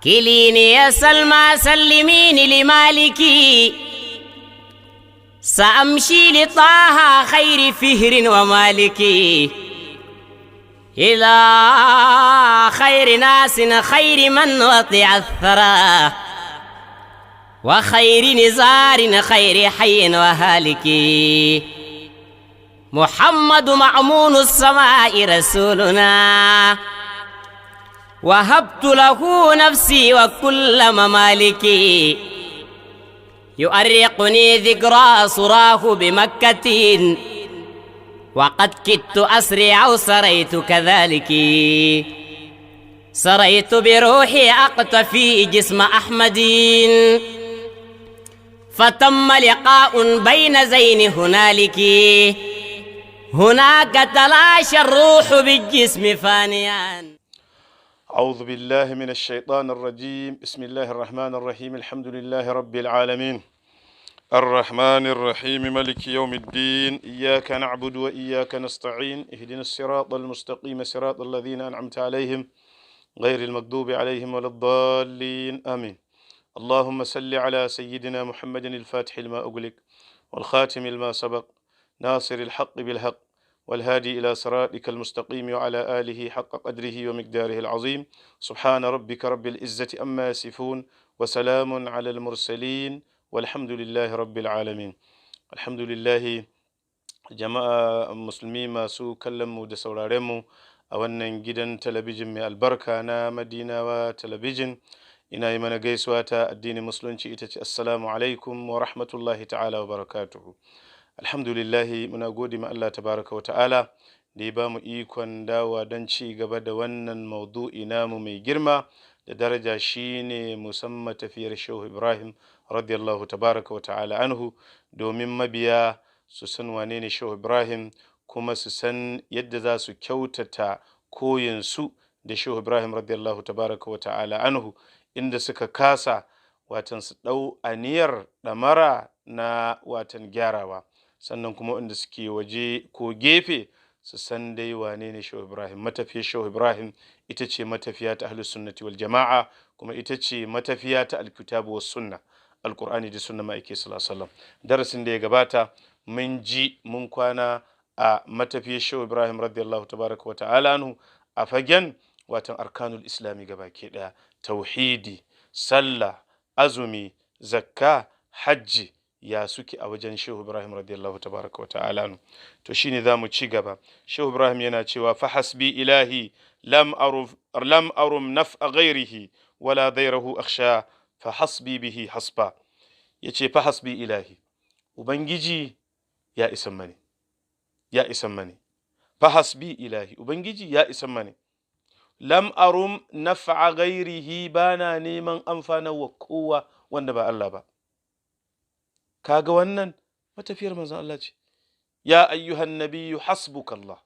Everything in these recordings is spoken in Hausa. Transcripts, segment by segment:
كليني يا سلمى سلميني لمالكي، سأمشي لطه خير فهر ومالكي، إلى خير ناس خير من وطع الثرى، وخير نزار خير حي وهالكي. محمد مأمون السماء رسولنا، وهبت له نفسي وكل ممالكي. يؤرقني ذكرى صراه بمكة، وقد كدت أسرع أو سريت كذلك. سريت بروحي أقتفي جسم أحمد، فتم لقاء بين زين هنالك. هناك تلاشى الروح بالجسم فانيا. أعوذ بالله من الشيطان الرجيم. بسم الله الرحمن الرحيم. الحمد لله رب العالمين الرحمن الرحيم ملك يوم الدين. إياك نعبد وإياك نستعين. اهدنا الصراط المستقيم صراط الذين أنعمت عليهم غير المغضوب عليهم ولا الضالين آمين. اللهم صل على سيدنا محمد الفاتح لما أغلق والخاتم لما سبق ناصر الحق بالحق والهادي إلى صراطك المستقيم وعلى آله حق قدره ومقداره العظيم. سبحان ربك رب العزة أما يصفون وسلام على المرسلين والحمد لله رب العالمين. الحمد لله jama'a musulmi masu kallon mu da sauraren mu a wannan gidan talabijin mai albarka na Madinawa talabijin. Ina yi mana gaisuwa ta addinin musulunci, ita ce assalamu alaikum wa rahmatullahi ta'ala wa barakatuhu. Alhamdulillahi, muna gode ma Allah tabaraka wa ta'ala da ya ba mu ikon dawa don ci gaba da wannan maudu'i namu mai girma da daraja, shine musamman tafiyar Shehu Ibrahim radiyallahu tabaraka wa ta'ala anhu, domin mabiya su san wane ne Shehu Ibrahim, kuma su san yadda za su kyautata koyinsu da Shehu Ibrahim radiyallahu tabaraka wa ta'ala anhu, inda suka kasa watan su ɗau aniyar ɗamara na watan gyarawa, sannan kuma inda suke waje ko gefe su san dai wane ne Shehu Ibrahim. Matafiyar Shehu Ibrahim ita ce matafiya ta ahlus sunnati wal jama'a, kuma ita ce matafiya ta alkitabu was sunna, alqur'ani da sunna ma'aiki sallallahu alaihi wasallam. Darasin da ya gabata mun kwana a matafiyar Shehu Ibrahim radiyallahu tabaraka wa ta'ala anhu a fagen watan arkanul islami gabaki daya: tauhidi, sallah, azumi, zakka, hajji, ya suke a wajen Shehu Ibrahim radiyallahu tabaraka wa ta'ala anhu. To shine zamu ci gaba. Shehu Ibrahim yana cewa fa hasbi ilahi lam arum naf'a ghairihi wala dairahu akhsha fa hasbi bihi hasba. Yace fa hasbi ilahi, ubangiji ya isan mani, ya isan mani. Fa hasbi ilahi, ubangiji ya isan mani. Lam arum naf'a ghairihi, bana neman amfanarwa kowa wanda ba Allah ba. Kaga wannan matafiyar manzon Allah ce. Ya ayyuhan nabiyyu hasbukallah,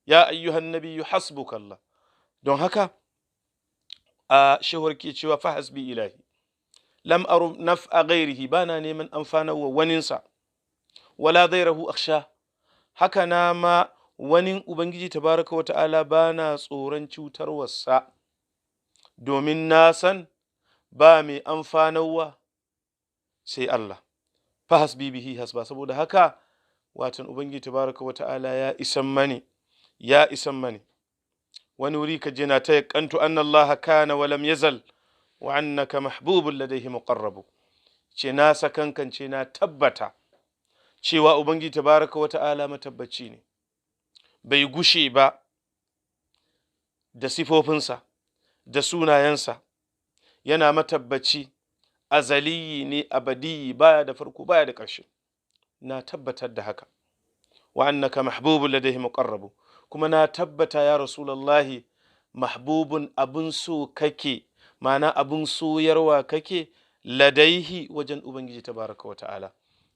ya ayyuhan nabiyyu hasbukallah. Don haka a shehur ke cewa fa hasbi ilahi lam arum naf'a ghairihi, bana neman amfanarwa waninsa, wala dairahu akhsha, haka na ma wani ubangiji tabaraka wa ta'ala bana tsoron cutarwarsa, domin na san ba mai amfanarwa sai Allah. Fa hasbi bihi hasba. Saboda haka watan ubangiji tabaraka wa ta'ala ya isan mani, ya isan mani. Wani wuri ka je na ta yakantu anna Allah kana wa lam yazal wa annaka mahbubun ladayhi muqarrabu. Ce na sakankance, na tabbata cewa ubangiji tabaraka wa ta'ala matabbaci ne, bai gushe ba da sifofinsa da sunayensa, yana matabbaci, azaliyi ne, abadiyi, baya da farko baya da ƙarshe. Na tabbatar da haka. Wa annaka mahbubun ladayhi muqarrabu, kuma na tabbata ya rasulullahi mahbubun, abun so kake, ma'ana abun soyarwa kake, ladaihi, wajen ubangiji tabaraka wa ta'ala.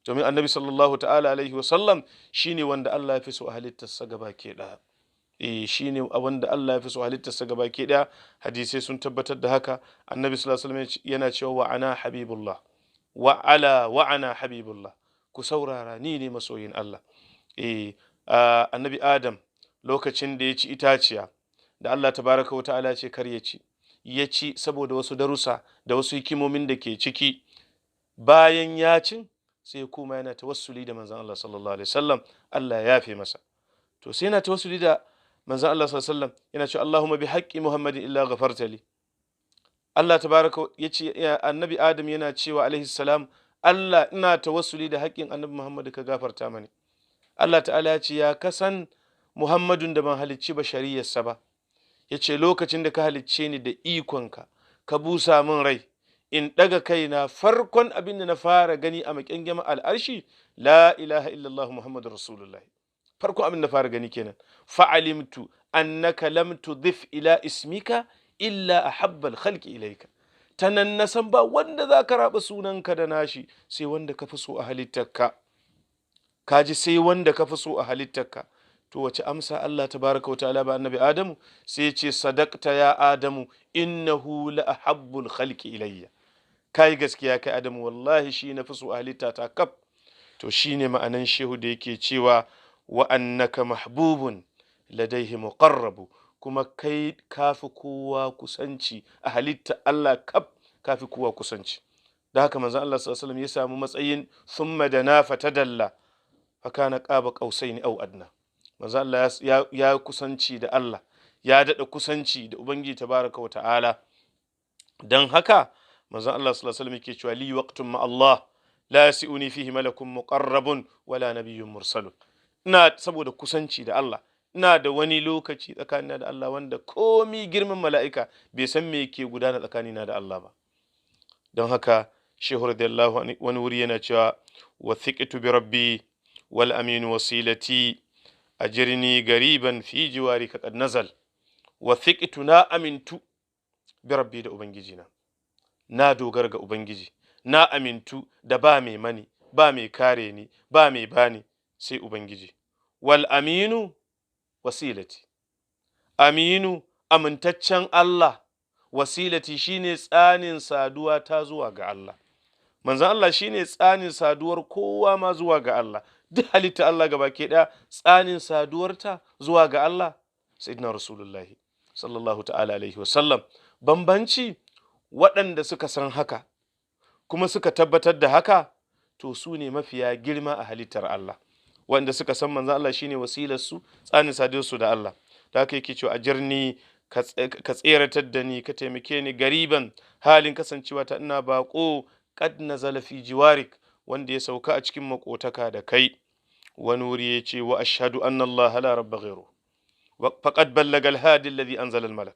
Domin annabi sallallahu ta'ala alaihi wasallam shine wanda Allah ya fi so a halittarsa gaba ke ɗaya. Shine wanda Allah ya fi so a halittarsa gaba ke ɗaya. Hadisai sun tabbatar da haka. Annabi sallallahu alaihi wasallam yana cewa wa ana habibullah, wa ana habibullah, ku saurara, ni ne masoyin Allah. Annabi Adam lokacin da ya ci itaciya da Allah tabaraka wa ta'ala ce kar ya ci, ya ci saboda wasu darussa da wasu hikimomin da ke ciki. Bayan ya cin sai kuma yana tawassuli da manzon Allah sallallahu alaihi wasallam, Allah ya yafe masa. To sai yana tawassuli da manzon Allah sallallahu alaihi wasallam, yana cewa Allahumma bi haqqi Muhammadin illa ghafarta li. Allah tabaraka yace annabi Adam yana cewa alaihi salam, Allah ina tawassuli da haƙƙin annabi Muhammad ka gafarta mani. Allah ta'ala ya ce ya kasan Muhammadun da ban halicci bashariyarsa ba, ya ce lokacin da ka halicce ni da ikonka ka busa min rai in ɗaga kaina farkon abin da na fara gani a maƙyangyama al'arshi la ilaha illallah Muhammadu Rasulullahi. Farkon abin da na fara gani kenan. Fa'alimtu annaka lam tudhif ila ismika illa ahabbal khalqi ilaika. Ta nan na san ba wanda za ka raɓa sunanka da nashi sai wanda ka fi so a halittarka. Kaji sai wanda ka fi so a halittarka. To wace amsa Allah tabaraka wa ta'ala ba annabi Adamu? Sai ce sadaqta ya Adamu innahu la ahabbul khalqi ilayya. Kai gaskiya kai Adamu, wallahi shi na fi so a halittata kaf. To shine ma'anan shehu da yake cewa wa annaka mahbubun ladaihi muqarrabu, kuma kai kafi kowa kusanci a halitta Allah kaf, kafi kowa kusanci. Da haka manzon Allah sallallahu alaihi wasallam ya samu matsayin thumma dana fatadalla fa kana qaba qausaini aw adna. Manzon Allah ya kusanci da Allah, ya dada kusanci da Ubangiji tabaraka wa ta'ala. Dan haka manzon Allah sallallahu alaihi wasallam yake cewa li waqtun ma Allah la yasi'uni fihi malakun muqarrabun wala nabiyyun mursalun. Ina saboda kusanci da Allah, ina da wani lokaci tsakanina da Allah wanda komi girman mala'ika bai san me yake gudana tsakanina da Allah ba. Don haka shehu radiyallahu anhu wani wuri yana cewa wathiqtu bi rabbi wal aminu wasilati ajirni gariban fi jiwarika qad nazal. Wathiqtu, na amintu bi rabbi da ubangijina, na dogara ga ubangiji, na amintu da ba mai mani, ba mai kare ni, ba mai bani sai ubangiji. Wal aminu wasilati, aminu amintaccen Allah, wasilati shine tsanin saduwa ta zuwa ga Allah. Manzon Allah shine tsanin saduwar kowa ma zuwa ga Allah. Duk halitta Allah gaba ke ɗaya tsanin saduwarta zuwa ga Allah sayyidina Rasulullahi sallallahu ta'ala alaihi wasallam. Bambanci waɗanda suka san haka kuma suka tabbatar da haka, to su ne mafiya girma a halittar Allah. Wanda suka san manzon Allah shine wasilarsu, tsanin saduwarsu da Allah. Da haka yake cewa ajirni, ka tseratar da ni, ka taimake ni gariban halin kasancewa ta ina baƙo, qad nazala fi jiwarik, wanda ya sauka a cikin makotaka da kai. Wani wuri ya ce wa ashhadu anna Allah la rabba ghairu faqad ballaga al-hadi alladhi anzala al-malak.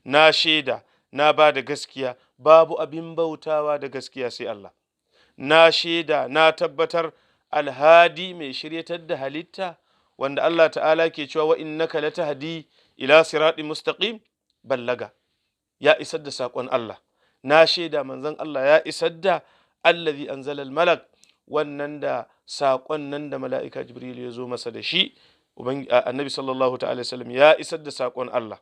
Na shaida, na ba da gaskiya babu abin bautawa da gaskiya sai Allah. Na shaida, na tabbatar alhadi mai shiryatar da halitta, wanda Allah ta'ala ke cewa wa innaka latahdi ila siratin mustaqim, ballaga, ya isar da saƙon Allah. Na shaida manzon Allah ya isar da allazi anzala al-malak, wannan da saƙon nan da mala'ika Jibril ya zo masa da shi. Annabi sallallahu ta'ala sallam ya isar da saƙon Allah.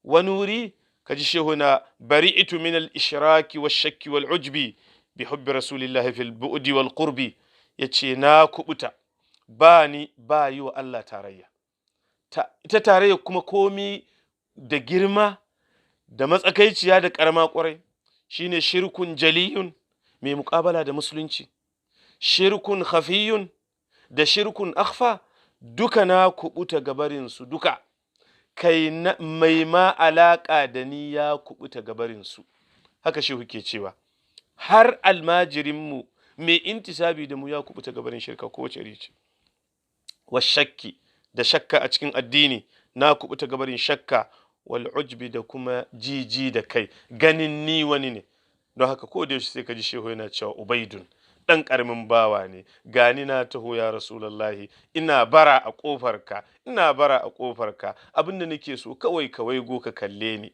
Wani wuri kaji shehu na bari'itu min al-ishraki wash-shakki wal-ujbi bi hubbi rasulillahi fil bu'di wal qurbi. Yace na kubuta, ba ni ba yi wa Allah tarayya. Ita tarayya kuma komi da girma da matsakaiciya da ƙarama ƙwarai shine shirkun jaliyun mai muƙabala da musulunci, shirkun khafiyun da shirkun akhfa, duka na kubuta gabarinsu duka. Kai mai ma alaƙa da ni ya kubuta gabarinsu. Haka shehu ke cewa har almajirinmu mai intisabi da mu ya kubuta gabarin shirka ko wace ce. Wa shakki, da shakka a cikin addini na kubuta gabarin shakka. Wal ujbi, da kuma jiji da kai, ganin ni wani ne. Don haka ko da yaushe sai ka ji shehu yana cewa ubaidun, ɗan ƙaramin bawa ne, gani na taho ya rasulullahi, ina bara a ƙofarka, ina bara a ƙofarka, abinda nake so kawai kawai go ka kalle ni.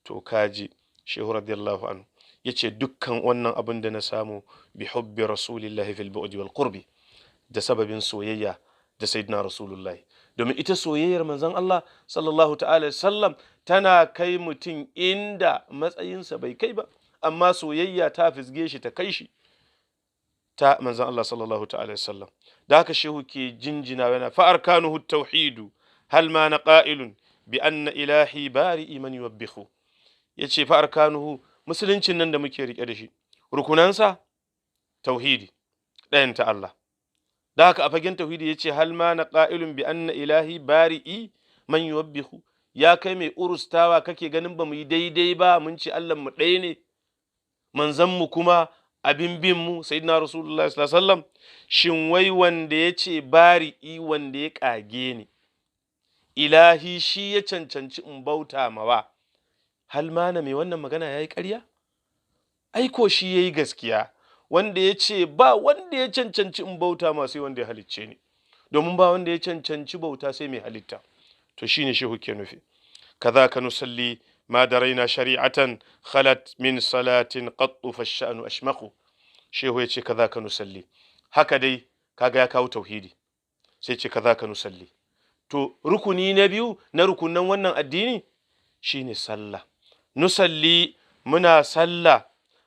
To kaji shehu radiyallahu anhu yace dukkan wannan abin da na samu bi hubbi rasulillahi fil bu'di wal qurbi, da sababin soyayya da sayyidina rasulullahi. Domin ita soyayyar manzon Allah sallallahu ta'ala sallam tana kai mutum inda matsayinsa bai kai ba, amma soyayya ta fisge shi ta kai shi ta manzon Allah sallallahu ta'ala sallam. Da haka shehu ke jinjina yana fa arkanuhu tauhidu hal ma na qa'ilun bi anna ilahi bari man yuwabbihu. yace fa arkanuhu, musuluncin nan da muke rike da shi, rukunansa tauhidi, ɗayanta Allah. Da haka a fagen tauhidi yace hal ma na qa'ilun bi anna ilahi bari'i man yuwabbihu, ya kai mai urustawa kake ganin ba mu yi daidai ba, mun ce Allah mu ɗaya ne, manzon mu kuma abin bin mu sayyidina rasulullahi sallallahu alaihi wasallam. Shin wai wanda yace bari'i, wanda ya kage ni, ilahi shi ya cancanci in bauta mawa, hal ma na mai wannan magana yayi ƙarya? Aiko shi yayi gaskiya, wanda ya ce ba wanda ya cancanci in bauta ma sai wanda ya halicce ni, domin ba wanda ya cancanci bauta sai mai halitta. To shine shehu ke nufi. Kadhaka nusalli ma daraina shari'atan khalat min salatin qattu fash'anu ashmaqu. Shehu ya ce kadhaka nusalli, haka dai kaga ya kawo tauhidi, sai ce kadhaka nusalli. To rukuni na biyu na rukunan wannan addini shine sallah. Nusalli, muna sallah,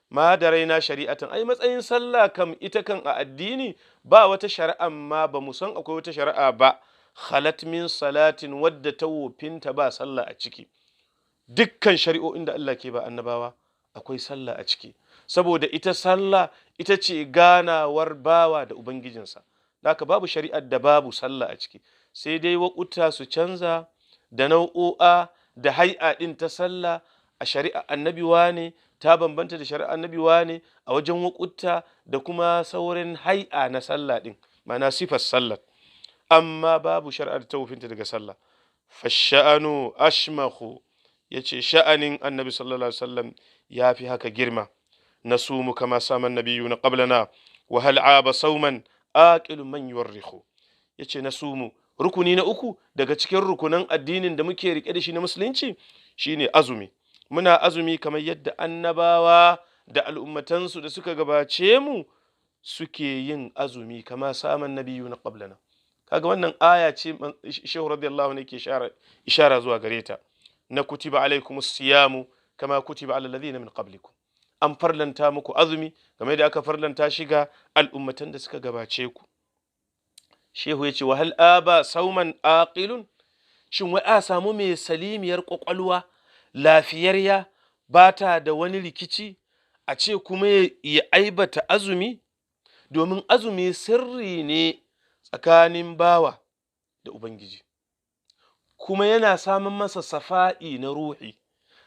ma da raina shari'atan, ai matsayin sallah kam ita kan a addini ba wata shari'a, ma ba mu san akwai wata shari'a ba khalat min salatin, wadda ta wofinta ba sallah a ciki. Dukkan shari'o'in da Allah ke ba annabawa akwai sallah a ciki, saboda ita sallah ita ce ganawar bawa da ubangijinsa. Haka babu shari'ar da babu sallah a ciki, sai dai waƙuta su canza da nau'o'a da hai'a ɗin ta sallah. A shari'a annabi wane ta bambanta da shari'a annabi wane a wajen waƙuta da kuma saurin hai'a na sallah ɗin, ma'ana sifar sallah, amma babu shari'ar ta wofinta daga sallah. Fasha'anu ashmahu, yace sha'anin annabi sallallahu alaihi wasallam ya fi haka girma. Nasumu kama saman nabiyuna qablana wa hal aba sauman aqilun man yuwarrihu. Yace nasumu, rukuni na uku daga cikin rukunan addinin da muke rike da shi na musulunci shine azumi. Muna azumi kamar yadda annabawa da al'ummatansu da suka gabace mu suke yin azumi, kama saman nabiyuna qablana. Kaga wannan aya ce shehu radiyallahu anhu yake ishara zuwa gare ta, na kutiba alaikumus siyamu kama kutiba alal ladina min qablikum. An farlanta muku azumi kamar da aka farlanta shi ga al'ummatan da suka gabace ku. Shehu ya ce wa hal aba sauman aqilun, shin wai a samu mai salimiyar kwakwalwa, lafiyarya, ba ta da wani rikici, a ce kuma ya aibata azumi? Domin azumi sirri ne tsakanin bawa da Ubangiji, kuma yana samun masa safa'i na ruhi,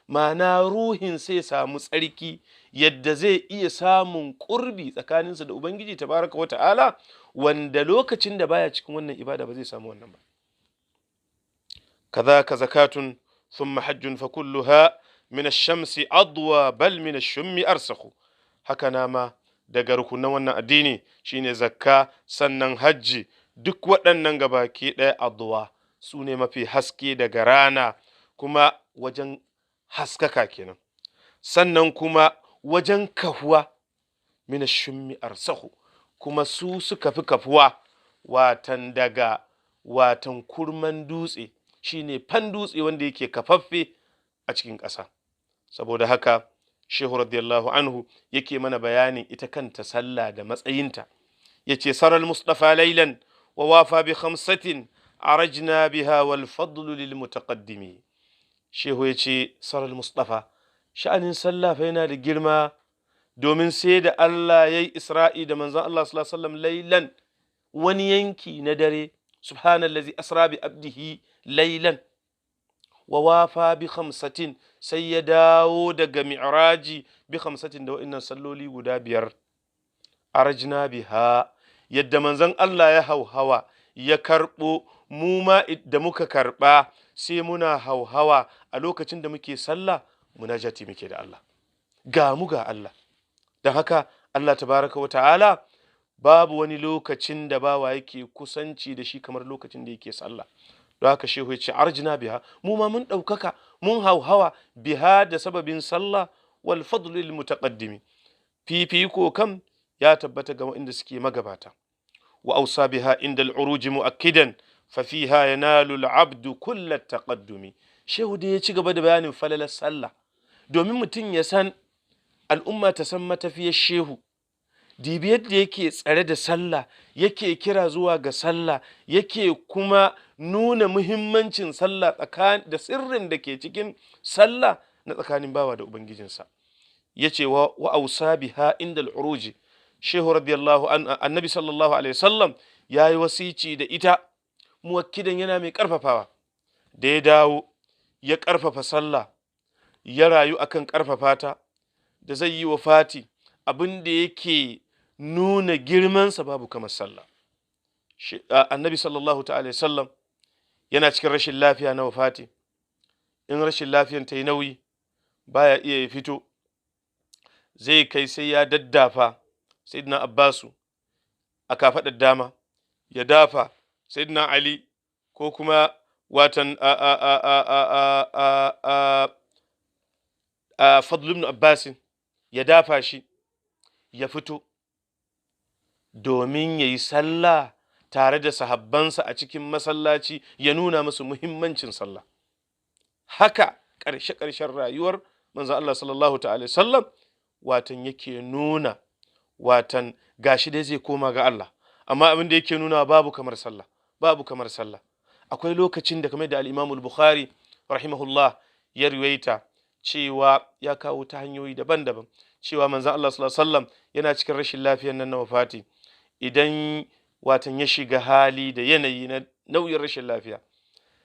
ma'ana ruhin sai samu tsarki yadda zai iya samun ƙurbi tsakaninsa da Ubangiji tabaraka wa ta'ala, wanda lokacin da baya cikin wannan ibada ba zai samu wannan ba. Kadhaka zakatun thumma hajjun fa kulluha min ash-shamsi adwa bal min ash-shummi arsakhu. Haka nama daga rukunan wannan addini shine zakka, sannan hajji, duk waɗannan gabaki ɗaya adwa, su ne mafi haske daga rana, kuma wajen haskaka kenan, sannan kuma wajen kafuwa min ash-shummi arsakhu, kuma su suka fi kafuwa watan kurman dutse, shine fan dutse wanda yake kafaffe a cikin ƙasa. Saboda haka shehu radiyallahu anhu yake mana bayanin ita kanta sallah da matsayinta. Yace saral mustafa laylan wa wafa bi khamsatin arajna biha wal fadlu lil mutaqaddimi. Shehu yace saral mustafa, sha'anin sallah fa yana da girma, domin sai da Allah yayi Isra'i da manzon Allah sallallahu alaihi wasallam laylan, wani yanki na dare, subhanallazi asra bi abdihi laylan wa wafa bi khamsatin, sai ya dawo daga mi'raji bi khamsatin, da wa'innan salloli guda biyar. Arajna biha, yadda manzon Allah ya hauhawa ya karɓo, mu ma da muka karɓa sai muna hauhawa a lokacin da muke sallah, munajati muke da Allah, ga mu ga Allah. Don haka Allah tabaraka wa ta'ala babu wani lokacin da bawa yake kusanci da shi kamar lokacin da yake sallah. Don haka shehu ya ce arjina biha, mu ma mun ɗaukaka, mun hauhawa biha da sababin sallah, wal fadlu lil mutaqaddimi, fifiko kam ya tabbata ga waɗanda suke magabata. Wa ausa biha inda al'uruji mu'akkidan fa fiha yanalu al'abdu kulla taqaddumi. Shehu da ya ci gaba da bayanin falalar sallah, domin mutum ya san, al'umma ta san matafiyar shehu, dibi yadda yake tsare da sallah, yake kira zuwa ga sallah, yake kuma nuna muhimmancin sallah tsakanin da sirrin da ke cikin sallah, na tsakanin bawa da ubangijinsa. Yace wa ausa biha indal uruji, shehu radiyallahu annabi sallallahu alaihi wasallam yayi wasici da ita muwakkidan yana mai karfafawa. Da ya dawo ya karfafa sallah, ya rayu akan karfafa ta, da zai yi wafati abin da yake nuna girmansa babu kamar sallah. Annabi sallallahu ta'ala alaihi wasallam yana cikin rashin lafiya na wafati. In rashin lafiyan ta yi nauyi baya iya ya fito, zai kai sai ya daddafa sayyidina Abbasu a kafaɗar dama, ya dafa sayyidina Ali ko kuma watan Fadl ibn Abbas ya dafa shi ya fito domin yayi sallah tare da sahabbansa a cikin masallaci, ya nuna musu muhimmancin sallah. Haka ƙarshen rayuwar manzo Allah sallallahu ta'ala sallam watan yake nuna, watan gashi dai zai koma ga Allah, amma abin da yake nuna babu kamar sallah, babu kamar sallah. Akwai lokacin da kamar da al-Imam al-Bukhari rahimahullah ya riwaita cewa, ya kawo ta hanyoyi daban-daban, cewa manzo Allah sallallahu alaihi wasallam yana cikin rashin lafiyar nan na wafati, idan watan ya shiga hali da yanayi na nauyin rashin lafiya,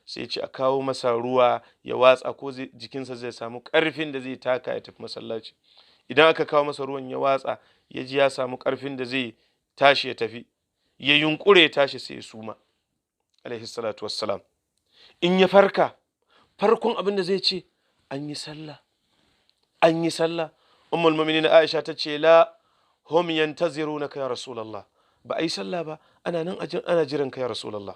sai ce a kawo masa ruwa ya watsa ko jikinsa zai samu ƙarfin da zai taka ya tafi masallaci. Idan aka kawo masa ruwan ya watsa, ya ji ya samu ƙarfin da zai tashi ya tafi, ya yunkure ya tashi, sai ya suma alaihi salatu wassalam. In ya farka, farkon abin da zai ce, an yi sallah, an yi sallah. Ummul mu'minin Aisha ta ce, la hum yantazirunaka ya rasulullah, ba a yi sallah ba, ana nan ana jiran ka ya rasulullah.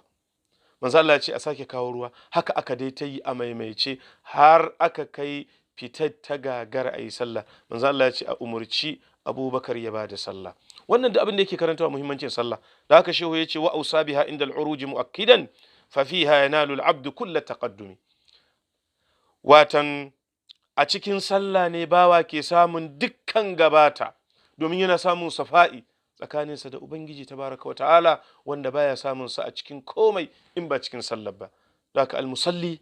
Manzo Allah ya ce a sake kawo ruwa. Haka aka dai ta yi a maimaice har aka kai fitar ta gagara a yi sallah. Manzo Allah ya ce a umurci Abubakar ya bada sallah. Wannan da abin da yake karantawa muhimmancin sallah. Da haka shehu ya ce wa ausa biha inda al-uruj muakkidan fa fiha yanalu al-abd kull taqaddumi. Watan a cikin sallah ne bawa ke samun dukkan gabata, domin yana samun safa'i tsakaninsa da Ubangiji tabaraka wa ta'ala, wanda baya samun sa a cikin komai in ba cikin sallar ba. Da haka al-musalli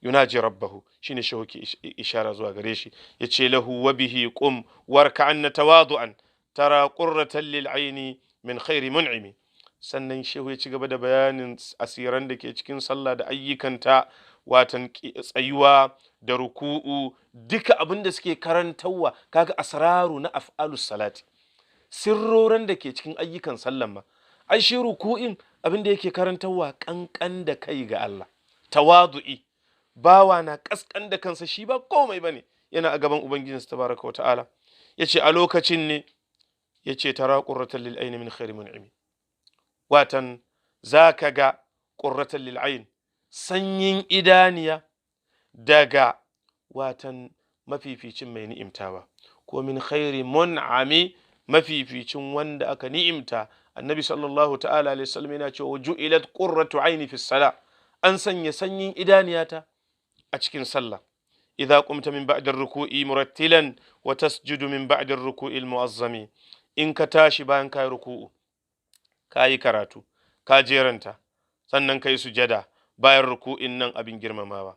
yunaji rabbahu, shine shehu ke ishara zuwa gare shi, yace lahu wa bihi qum warka'an tawadu'an tara qurratan lil aini min khairi mun'imi. Sannan shehu ya ci gaba da bayanin asiran da ke cikin sallah da ayyukanta, watan tsayuwa da ruku'u, duka abin da suke karantawa. Kaga asraru na af'alus salati, sirroran da ke cikin ayyukan sallan ma. Ai shi ruku'in abin da yake karantawa kankan da kai ga Allah, tawadu'i, bawa na kaskan da kansa, shi ba komai bane, yana a gaban ubangijinsa tabaraka wa ta'ala. Yace a lokacin ne yace tara qurratan lil ayn min khairi mun'imi, watan zaka ga qurratan lil ayn, sanyin idaniya daga watan mafificin mai ni'imtawa, ko min khairi mun'ami, mafificin wanda aka ni'imta. Annabi sallallahu ta'ala alaihi wasallam yana cewa ju'ilat qurratu aini fi salah, an sanya sanyin idaniyata a cikin sallah. Idza qumta min ba'da ar-ruku'i murattilan wa tasjudu min ba'da ar-ruku'i al-mu'azzami, in ka tashi bayan kai ruku'u, kai karatu, ka jeranta, sannan kai sujada bayan ruku'in nan abin girmamawa.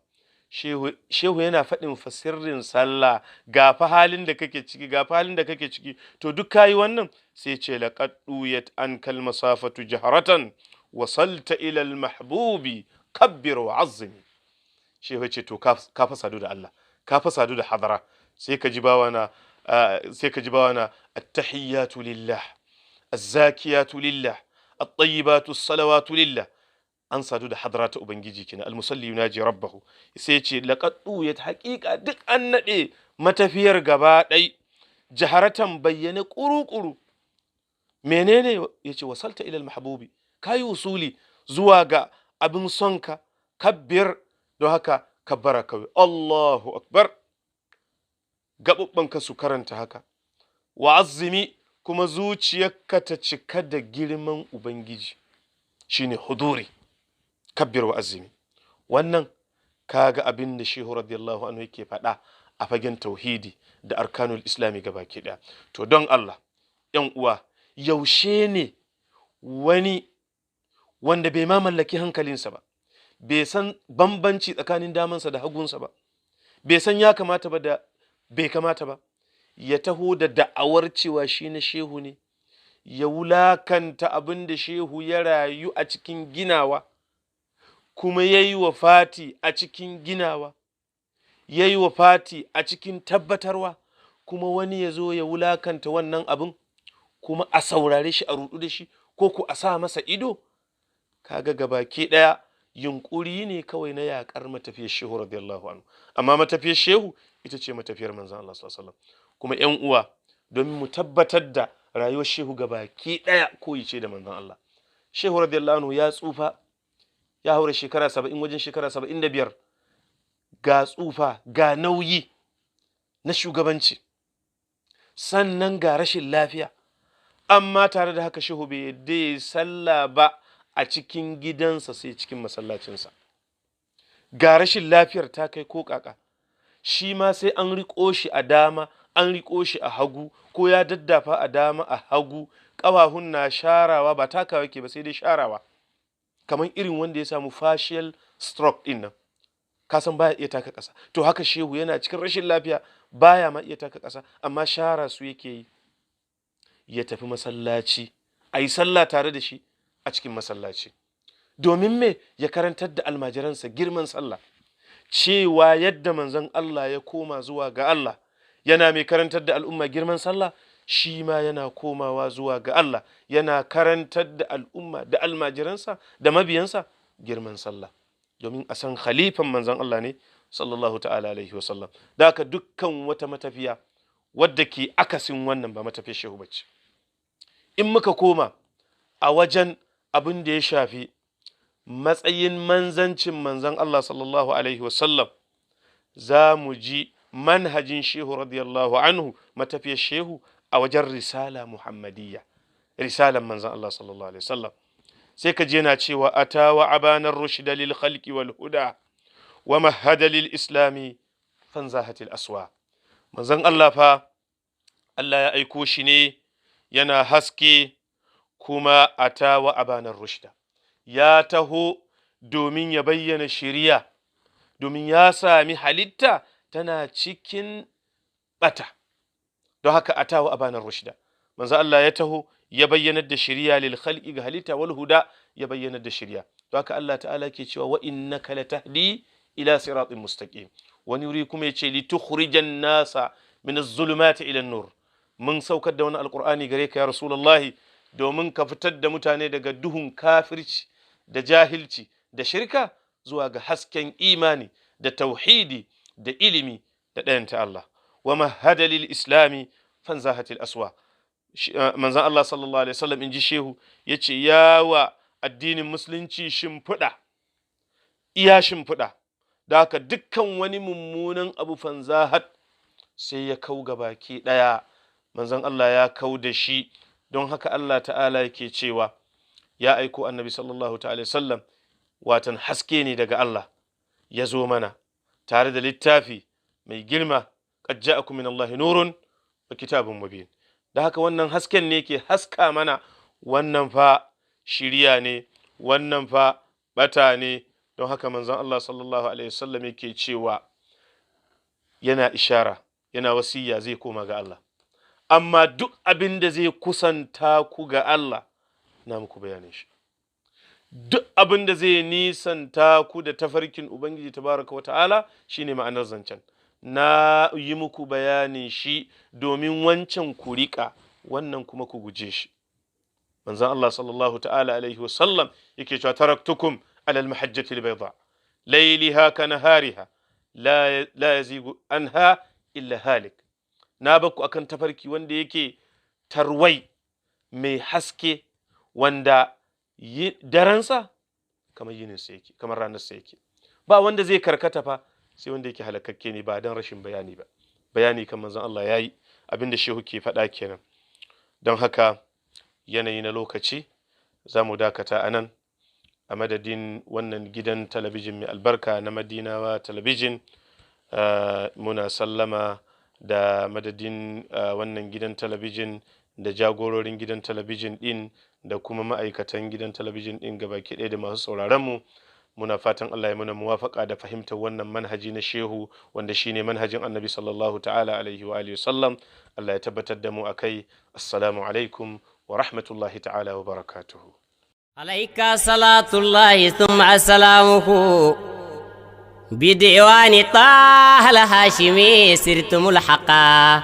Shehu yana faɗin fa sirrin sallah, ga fa halin da kake ciki, ga fa halin da kake ciki, to duk kayi wannan, sai ce laqad duyat ankal masafatu jaharatan wasalta ila al mahbubi kabbir wa azzimi. Shehu ce to ka fa sadu da Allah, ka fa sadu da hadara, sai ka ji bawana at-tahiyyatu lillah, az-zakiyatu lillah, at-tayyibatu as-salawatu lillah. An sadu da hadrata ubangiji kina, almusalli yunaji rabbahu. Sai ce laqad duyat, haqiqa duk an nade matafiyar gaba dai, jaharatan bayyana kuru-kuru. Menene yace wasalta ila almahbubi, kai usuli zuwa ga abin sonka, kabbir, don haka kabbara kawai, Allahu akbar, gabubbanka su karanta haka, wa azzimi, kuma zuciyarka ta cika da girman ubangiji, shine huduri, kabbir wa azimi. Wannan kaga abin da shehu radiyallahu anhu yake faɗa a fagen tauhidi da arkanul islami gabaki ɗaya. To don Allah, ‘yan uwa, yaushe ne wani wanda bai ma mallaki hankalinsa ba, bai san bambanci tsakanin damansa da hagunsa ba, bai san ya kamata ba da bai kamata ba, ya taho da da'awar cewa shi na shehu ne, ya wulakanta abin da shehu ya rayu a cikin ginawa, kuma ya yi wa fati a cikin ginawa, ya yi wa fati a cikin tabbatarwa, kuma wani ya zo ya wulakanta wannan abin, kuma a saurare shi a rudu da shi, ko ku a sa masa ido. Kaga gabaki ɗaya yunƙuri ne kawai na yaƙar matafiyar shehu radiyallahu anhu. Amma matafiyar shehu ita ce matafiyar manzan Allah sallallahu alaihi wasallam. Kuma ƴan uwa, domin mu tabbatar da rayuwar shehu gabaki ɗaya koyi ce da manzan Allah. Shehu radiyallahu anhu ya tsufa, ya haura shekara 70, wajen shekara 75, ga tsufa, ga nauyi na shugabanci, sannan ga rashin lafiya, amma tare da haka shehu bai yadda ya yi sallah ba a cikin gidansa sai cikin masallacinsa. Ga rashin lafiyar ta kai ko kaka, shi ma sai an riƙo shi a dama, an riƙo shi a hagu, ko ya daddafa a dama a hagu, ƙafafun na sharawa, ba takawa ke ba sai dai sharawa, kamar irin wanda ya samu facial stroke ɗin nan, kasan baya iya taka ƙasa. To haka shehu yana cikin rashin lafiya, baya ma iya taka ƙasa, amma shara su yake yi. Ya tafi masallaci, a yi sallah tare da shi a cikin masallaci, domin me? Ya karantar da almajiransa girman sallah, cewa yadda manzon Allah ya koma zuwa ga Allah, yana mai karantar da al'umma girman sallah, shi ma yana komawa zuwa ga Allah, yana karantar da al'umma da almajiransa da mabiyansa girman sallah, domin a san khalifan manzon Allah ne sallallahu ta'ala alaihi wasallam. Da haka dukkan wata matafiya wadda ke akasin wannan ba matafiyar shehu bace. In muka koma a wajen abin da ya shafi matsayin manzancin manzon Allah sallallahu alaihi wasallam, za mu ji manhajin shehu radiyallahu anhu, matafiyar shehu a wajen risala muhammadiyya, risalan manzon Allah sallallahu alaihi wasallam. Sai ka je na cewa atawa abanar rushda lil khalqi wal huda wa mahada lil islami fanzahatil aswa. Manzon Allah fa Allah ya aiko shi ne yana haske, kuma atawa abanar rushda, ya taho domin ya bayyana shiriya, domin ya sami halitta tana cikin bata, don haka atawa abanar rushda. Manzo Allah ya taho ya bayyanar da shiriya lil khalqi ga halitta, wal huda ya bayyanar da shiriya. Don haka Allah ta'ala ke cewa wa innaka latahdi ila siratin mustaqim. Wani wuri kuma yace litukhrijan nasa min az-zulumati ila an-nur. Mun saukar da wani alqur'ani gare ka ya rasulullahi, domin ka fitar da mutane daga duhun kafirci da jahilci da shirka zuwa ga hasken imani da tauhidi da ilimi da ɗayanta Allah. Wa mahada lil islami fanzahatil aswa. Manzan Allah sallallahu alaihi wasallam, in ji shehu, ya ce yawa addinin musulunci shimfiɗa, iya shimfiɗa, da haka dukkan wani mummunan abu fanzahat sai ya kau ga baki ɗaya. Manzan Allah ya kau da shi. Don haka Allah ta'ala yake cewa ya aiko annabi sallallahu ta'ala sallam, watan haske ne daga Allah, ya zo mana tare da littafi mai girma, qad ja'akum min Allahi nurun wa kitabun mubin. Da haka wannan hasken ne ke haska mana wannan fa shiriya ne, wannan fa bata ne. Don haka manzon Allah sallallahu alaihi wasallam yake cewa, yana ishara, yana wasiya zai koma ga Allah, amma duk abin da zai kusanta ku ga Allah na muku bayanin shi. Duk abin da zai nisanta ku da tafarkin Ubangiji tabaraka wa ta'ala shine ma'anar zancen. Na yi muku bayanin shi domin wancan ku riƙa, wannan kuma ku guje shi. Manzon Allah sallallahu ta'ala alaihi wasallam yake cewa taraktukum alal mahajjati albayda layliha kanahariha la yazigu anha illa halik. Na bakku akan tafarki wanda yake tarwai, mai haske, wanda daransa kamar yininsa yake, kamar ranarsa yake. Ba wanda zai karkata fa sai wanda yake halakakke ne, ba don rashin bayani ba. Bayani kan manzon Allah yayi, abinda shehu ke faɗa kenan. Don haka yanayi na lokaci za mu dakata a nan, a madadin wannan gidan talabijin mai albarka na Madinawa talabijin. Muna sallama da madadin wannan gidan talabijin da jagororin gidan talabijin ɗin da kuma ma'aikatan gidan talabijin ɗin gabaki ɗaya da masu sauraronmu. muna fatan Allah ya muna muwafaka da fahimtar wannan manhaji na shehu wanda shine manhajin annabi sallallahu ta'ala alaihi wa alihi sallam. Allah ya tabbatar da mu akai. Assalamu alaikum wa rahmatullahi ta'ala wa barakatuhu. عليك صلاة الله ثم سلامه بديوان طه الهاشمي سرت ملحقا.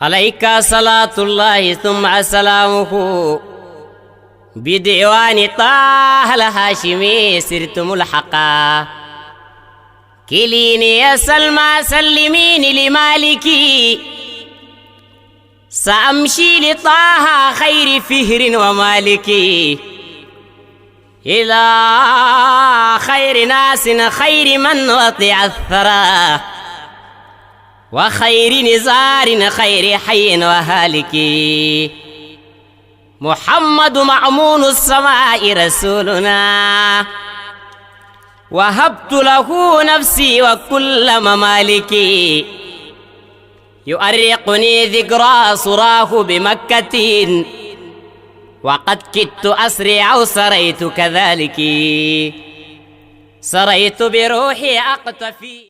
عليك صلاة الله ثم سلامه بديوان طه الهاشمي سرت ملحقا. كليني يا سلمى سلميني لمالكي سأمشي لطه خير فهر ومالكي إلى خير ناس خير من وطع الثرى وخير نزار خير حي وهالك. محمد معمون السماء رسولنا وهبت له نفسي وكل ممالكي. يؤرقني ذكرى صراه بمكة وقد كدت أسرع أو سريت كذلك. سريت بروحي أقتفي